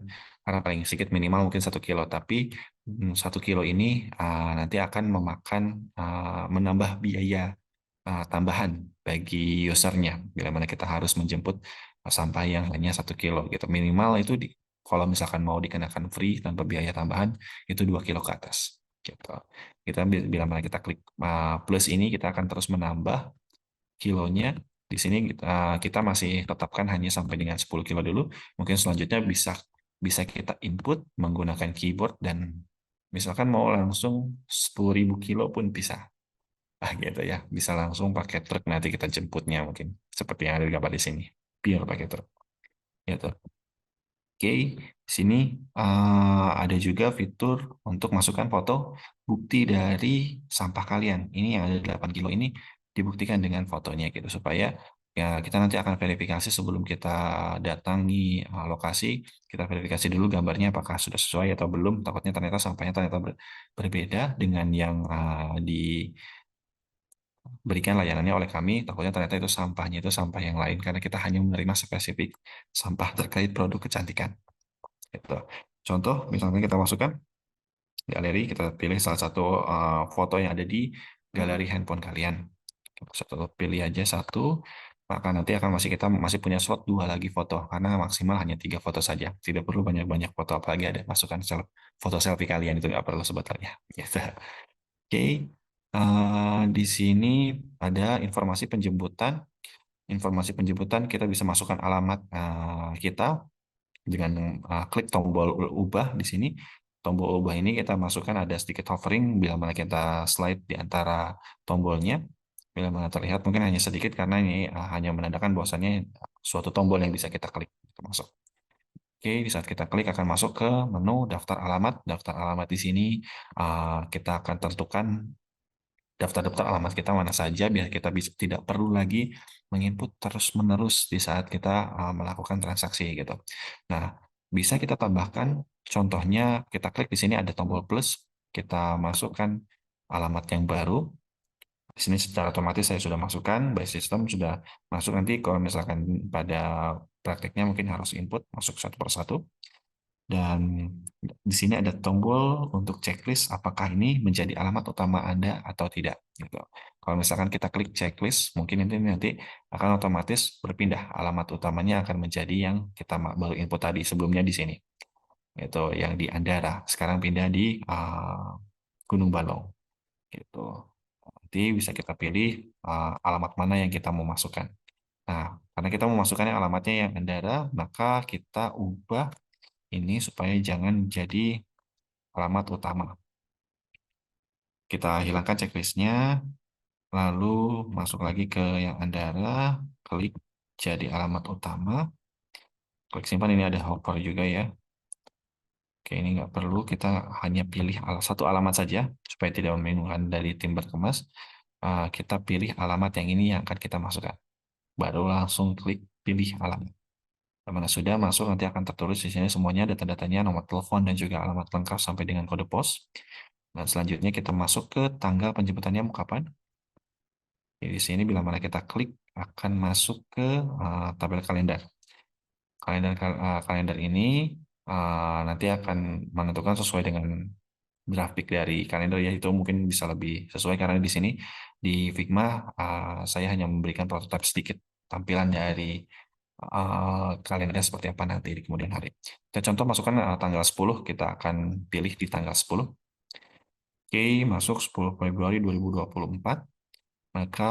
Speaker 3: karena paling sedikit minimal mungkin 1 kilo, tapi 1 kilo ini nanti akan menambah biaya tambahan bagi usernya bila mana kita harus menjemput sampah yang hanya 1 kilo gitu. Minimal itu kalau misalkan mau dikenakan free tanpa biaya tambahan itu 2 kilo ke atas gitu. Kita bila mana kita klik plus ini, kita akan terus menambah kilonya. Di sini kita masih tetapkan hanya sampai dengan 10 kilo dulu. Mungkin selanjutnya bisa kita input menggunakan keyboard, dan misalkan mau langsung 10.000 kilo pun bisa. Gitu ya, bisa langsung pakai truk, nanti kita jemputnya mungkin seperti yang ada di gambar di sini, biar pakai truk gitu. Oke, di sini ada juga fitur untuk masukkan foto bukti dari sampah kalian. Ini yang ada 8 kilo ini dibuktikan dengan fotonya gitu, supaya ya kita nanti akan verifikasi sebelum kita datangi lokasi. Kita verifikasi dulu gambarnya apakah sudah sesuai atau belum. Takutnya ternyata sampahnya berbeda dengan yang diberikan layanannya oleh kami, takutnya ternyata itu sampahnya itu sampah yang lain, karena kita hanya menerima spesifik sampah terkait produk kecantikan. Gitu. Contoh, misalnya kita masukkan galeri, kita pilih salah satu foto yang ada di galeri handphone kalian. Satu pilih aja satu, maka nanti kita masih punya slot 2 lagi foto karena maksimal hanya 3 foto saja. Tidak perlu banyak-banyak foto, apalagi ada masukkan foto selfie kalian itu nggak perlu sebetulnya. Gitu. Oke, di sini ada informasi penjemputan. Informasi penjemputan kita bisa masukkan alamat kita dengan klik tombol ubah di sini. Tombol ubah ini kita masukkan ada sedikit hovering bila mana kita slide di antara tombolnya. Bila mana terlihat mungkin hanya sedikit karena ini hanya menandakan bahwasannya suatu tombol yang bisa kita klik. Kita masuk. Oke, di saat kita klik akan masuk ke menu daftar alamat. Daftar alamat di sini kita akan tentukan daftar-daftar alamat kita mana saja biar kita bisa tidak perlu lagi menginput terus-menerus di saat kita melakukan transaksi gitu. Nah, bisa kita tambahkan contohnya kita klik di sini ada tombol plus, kita masukkan alamat yang baru. Di sini secara otomatis saya sudah masukkan, by system sudah masuk. Nanti kalau misalkan pada prakteknya mungkin harus input masuk satu persatu. Dan di sini ada tombol untuk checklist apakah ini menjadi alamat utama Anda atau tidak. Gitu. Kalau misalkan kita klik checklist, mungkin nanti akan otomatis berpindah. Alamat utamanya akan menjadi yang kita baru input tadi sebelumnya di sini. Itu yang di Andara. Sekarang pindah di Gunung Balong. Gitu. Nanti bisa kita pilih alamat mana yang kita mau masukkan. Nah, karena kita mau masukkannya alamatnya yang Andara, maka kita ubah ini supaya jangan jadi alamat utama. Kita hilangkan checklistnya, lalu masuk lagi ke yang Andara, klik jadi alamat utama, klik simpan. Ini ada hover juga ya. Oke, ini nggak perlu, kita hanya pilih satu alamat saja, supaya tidak membingungkan dari tim berkemas. Kita pilih alamat yang ini yang akan kita masukkan. Baru langsung klik pilih alamat. Mana sudah masuk, nanti akan tertulis di sini semuanya data-datanya, nomor telepon dan juga alamat lengkap sampai dengan kode pos. Dan selanjutnya kita masuk ke tanggal penjemputannya mau kapan. Jadi di sini bila mana kita klik akan masuk ke tabel kalender. Kalender ini nanti akan menentukan sesuai dengan grafik dari kalender ya, itu mungkin bisa lebih sesuai karena di sini di Figma saya hanya memberikan prototipe sedikit tampilan dari kalendernya seperti apa nanti di kemudian hari. Kita contoh masukkan tanggal 10, kita akan pilih di tanggal 10. Oke, masuk 10 Februari 2024. Maka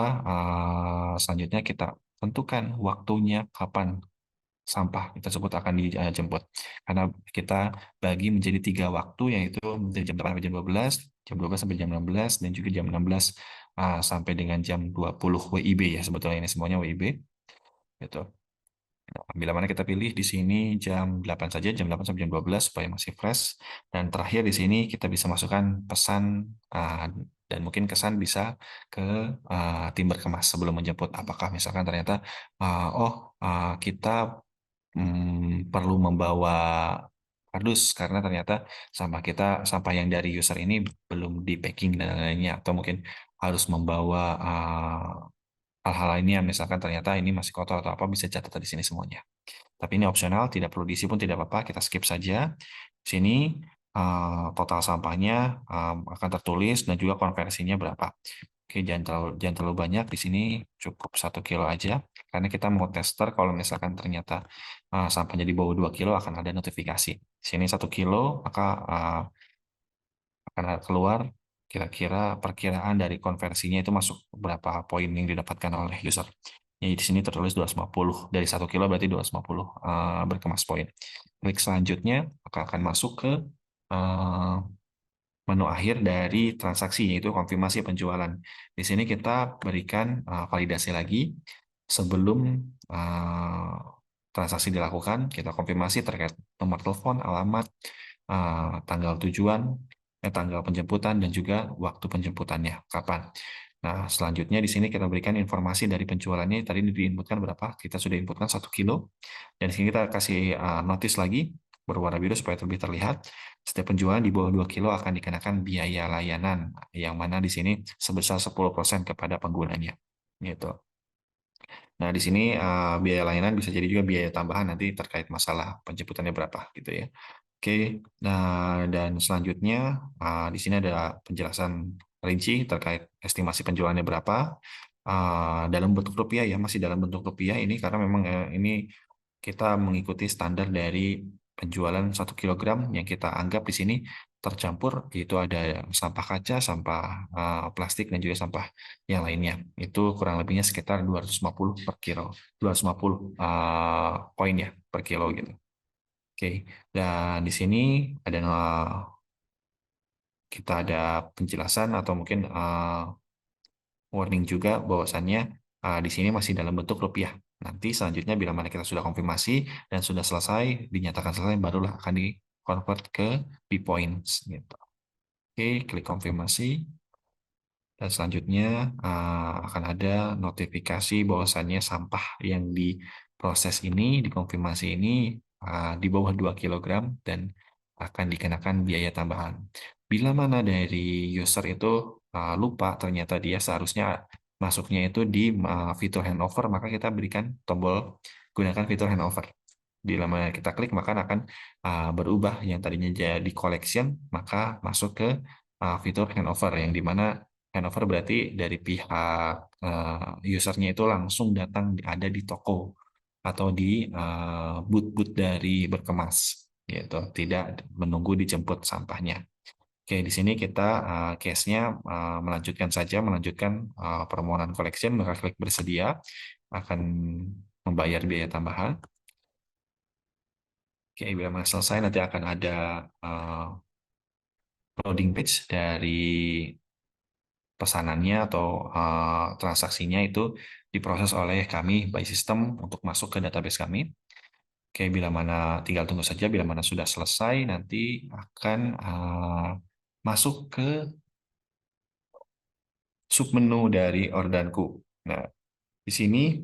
Speaker 3: selanjutnya kita tentukan waktunya kapan sampah kita sebut akan dijemput. Karena kita bagi menjadi 3 waktu, yaitu dari jam 8 sampai jam 12, jam 12 sampai jam 16, dan juga jam 16 sampai dengan jam 20 WIB ya, sebetulnya ini semuanya WIB. Gitu. Bila mana kita pilih di sini jam 8 saja, jam 8 sampai jam 12 supaya masih fresh. Dan terakhir di sini kita bisa masukkan pesan dan mungkin kesan bisa ke tim berkemas sebelum menjemput. Apakah misalkan ternyata kita perlu membawa kardus karena ternyata sampah yang dari user ini belum di packing dan lainnya, atau mungkin harus membawa hal-hal lainnya, misalkan ternyata ini masih kotor atau apa, bisa catat di sini semuanya. Tapi ini opsional, tidak perlu diisi pun tidak apa-apa, kita skip saja. Di sini total sampahnya akan tertulis dan juga konversinya berapa. Oke, jangan terlalu banyak, di sini cukup 1 kilo aja, karena kita mau tester kalau misalkan ternyata sampahnya di bawah 2 kilo akan ada notifikasi. Di sini 1 kilo, maka akan keluar kira-kira perkiraan dari konversinya itu masuk berapa poin yang didapatkan oleh user. Jadi di sini tertulis 250, dari 1 kilo berarti 250 berkemas poin. Klik selanjutnya akan masuk ke menu akhir dari transaksi, yaitu konfirmasi penjualan. Di sini kita berikan validasi lagi sebelum transaksi dilakukan. Kita konfirmasi terkait nomor telepon, alamat, tanggal tujuan, tanggal penjemputan, dan juga waktu penjemputannya, kapan. Nah, selanjutnya di sini kita berikan informasi dari penjualannya. Tadi diinputkan berapa? Kita sudah inputkan 1 kilo. Dan di sini kita kasih notice lagi berwarna biru supaya lebih terlihat. Setiap penjualan di bawah 2 kilo akan dikenakan biaya layanan, yang mana di sini sebesar 10% kepada penggunanya. Gitu. Nah, di sini biaya layanan bisa jadi juga biaya tambahan nanti terkait masalah penjemputannya berapa gitu ya. Oke, nah dan selanjutnya di sini ada penjelasan rinci terkait estimasi penjualannya berapa. dalam bentuk rupiah ya, masih dalam bentuk rupiah ini karena memang ini kita mengikuti standar dari penjualan 1 kilogram yang kita anggap di sini tercampur, yaitu ada sampah kaca, sampah plastik, dan juga sampah yang lainnya. Itu kurang lebihnya sekitar 250 per kilo, 250 koin ya per kilo gitu. Oke, dan di sini ada kita ada penjelasan atau mungkin warning juga bahwasannya di sini masih dalam bentuk rupiah. Nanti selanjutnya bila mana kita sudah konfirmasi dan sudah selesai, dinyatakan selesai, barulah akan di-convert ke B-Points gitu. Oke, klik konfirmasi. Dan selanjutnya akan ada notifikasi bahwasannya sampah yang diproses ini, dikonfirmasi ini di bawah 2 kilogram dan akan dikenakan biaya tambahan. Bila mana dari user itu lupa, ternyata dia seharusnya masuknya itu di fitur handover, maka kita berikan tombol gunakan fitur handover. Bila mana kita klik, maka akan berubah yang tadinya jadi collection, maka masuk ke fitur handover, yang dimana handover berarti dari pihak usernya itu langsung datang ada di toko atau di booth-booth dari Berkemas gitu, tidak menunggu dijemput sampahnya. Oke, di sini kita case-nya melanjutkan saja, melanjutkan permohonan collection, maka klik bersedia, akan membayar biaya tambahan. Oke, bila mana selesai nanti akan ada loading page dari pesanannya atau transaksinya itu diproses oleh kami by system untuk masuk ke database kami. Oke, bila mana tinggal tunggu saja, bila mana sudah selesai nanti akan masuk ke submenu dari orderanku. Nah, di sini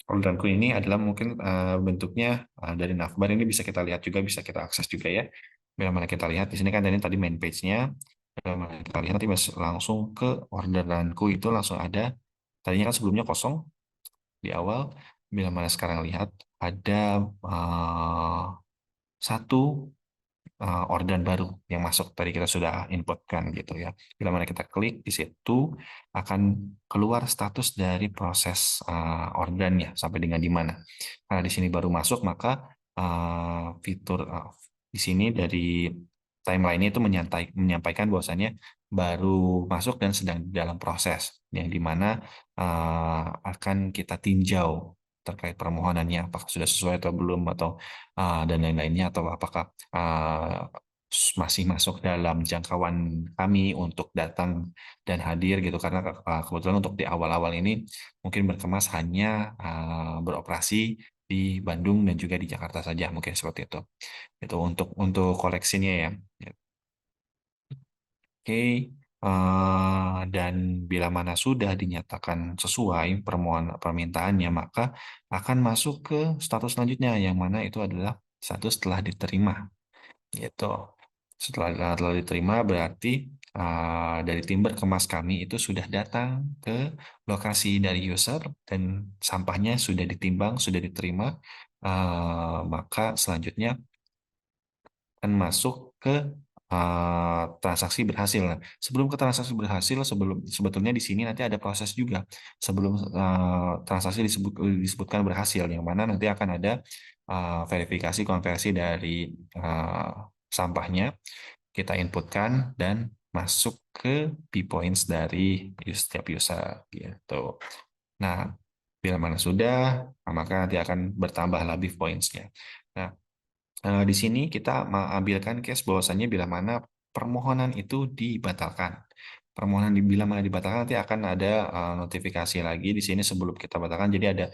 Speaker 3: orderanku ini adalah mungkin bentuknya dari navbar, ini bisa kita lihat juga, bisa kita akses juga ya. Bila mana kita lihat di sini kan tadi main page-nya. Bila mana kita lihat nanti langsung ke orderanku itu langsung ada. Tadinya kan sebelumnya kosong di awal. Bila mana sekarang lihat ada satu orderan baru yang masuk, tadi kita sudah inputkan gitu ya. Bila mana kita klik di situ akan keluar status dari proses orderannya sampai dengan di mana. Karena di sini baru masuk, maka fitur di sini dari timeline itu menyampaikan bahwasannya baru masuk dan sedang dalam proses, yang dimana akan kita tinjau terkait permohonannya apakah sudah sesuai atau belum, atau dan lain-lainnya, atau apakah masih masuk dalam jangkauan kami untuk datang dan hadir gitu, karena kebetulan untuk di awal-awal ini mungkin Berkemas hanya beroperasi di Bandung dan juga di Jakarta saja, mungkin seperti itu. Itu untuk koleksinya ya. Oke, dan bila mana sudah dinyatakan sesuai permintaannya, maka akan masuk ke status selanjutnya, yang mana itu adalah status telah diterima. Gitu. Setelah diterima berarti dari tim Berkemas kami itu sudah datang ke lokasi dari user dan sampahnya sudah ditimbang, sudah diterima, maka selanjutnya akan masuk ke transaksi berhasil. Nah, sebelum ke transaksi berhasil, sebetulnya di sini nanti ada proses juga sebelum transaksi disebutkan berhasil, yang mana nanti akan ada verifikasi konversi dari sampahnya, kita inputkan dan masuk ke B-Points dari setiap user gitu. Nah, bila mana sudah, maka nanti akan bertambah lebih points-nya. Nah, di sini kita mengambilkan case bahwasannya bila mana permohonan itu dibatalkan. Bila mana dibatalkan nanti akan ada notifikasi lagi di sini sebelum kita batalkan. Jadi ada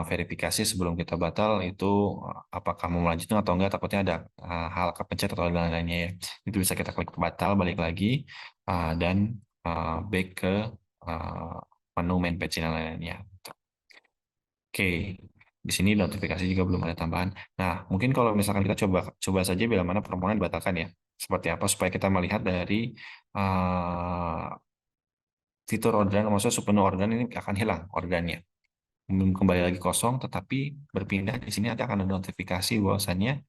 Speaker 3: verifikasi sebelum kita batal itu apakah mau melanjutkan atau enggak. Takutnya ada hal kepencet atau lain-lainnya ya. Itu bisa kita klik batal, balik lagi dan back ke menu main page dan lain-lainnya. Oke, di sini notifikasi juga belum ada tambahan. Nah, mungkin kalau misalkan kita coba saja bila mana permohonan dibatalkan ya, seperti apa supaya kita melihat dari fitur orderan, maksudnya submenu orderan ini akan hilang orderannya, kembali lagi kosong, tetapi berpindah di sini nanti akan ada notifikasi bahwasannya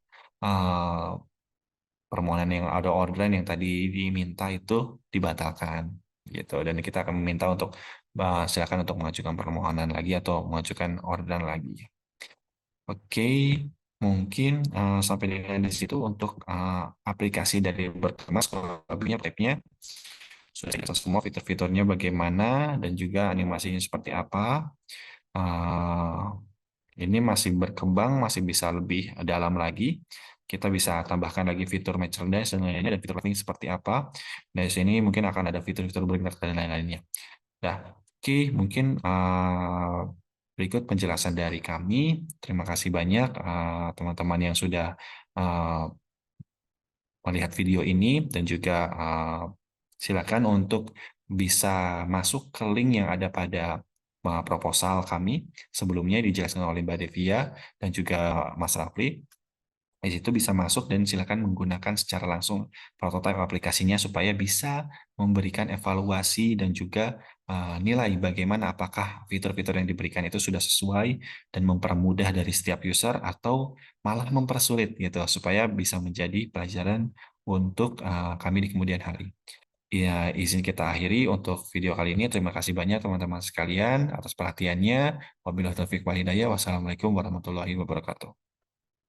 Speaker 3: permohonan yang ada orderan yang tadi diminta itu dibatalkan gitu, dan kita akan meminta untuk silakan untuk mengajukan permohonan lagi atau mengajukan orderan lagi. Oke, mungkin sampai dengan di situ untuk aplikasi dari Berkemas, kalau lebihnya type-nya sudah jelas semua fitur-fiturnya bagaimana dan juga animasinya seperti apa. Eh, ini masih berkembang, masih bisa lebih dalam lagi. Kita bisa tambahkan lagi fitur merchandise dan lainnya, dan fitur lain seperti apa. Dari sini mungkin akan ada fitur-fitur bergerak dan lain-lainnya. Nah, oke, mungkin berikut penjelasan dari kami. Terima kasih banyak teman-teman yang sudah melihat video ini, dan juga silakan untuk bisa masuk ke link yang ada pada proposal kami sebelumnya dijelaskan oleh Mbak Devia dan juga Mas Rafli. Di situ bisa masuk dan silakan menggunakan secara langsung prototipe aplikasinya supaya bisa memberikan evaluasi dan juga nilai bagaimana apakah fitur-fitur yang diberikan itu sudah sesuai dan mempermudah dari setiap user atau malah mempersulit gitu supaya bisa menjadi pelajaran untuk kami di kemudian hari. Ya, izin kita akhiri untuk video kali ini. Terima kasih banyak teman-teman sekalian atas perhatiannya. Wabillahi taufiq wal hidayah. Wassalamualaikum warahmatullahi wabarakatuh.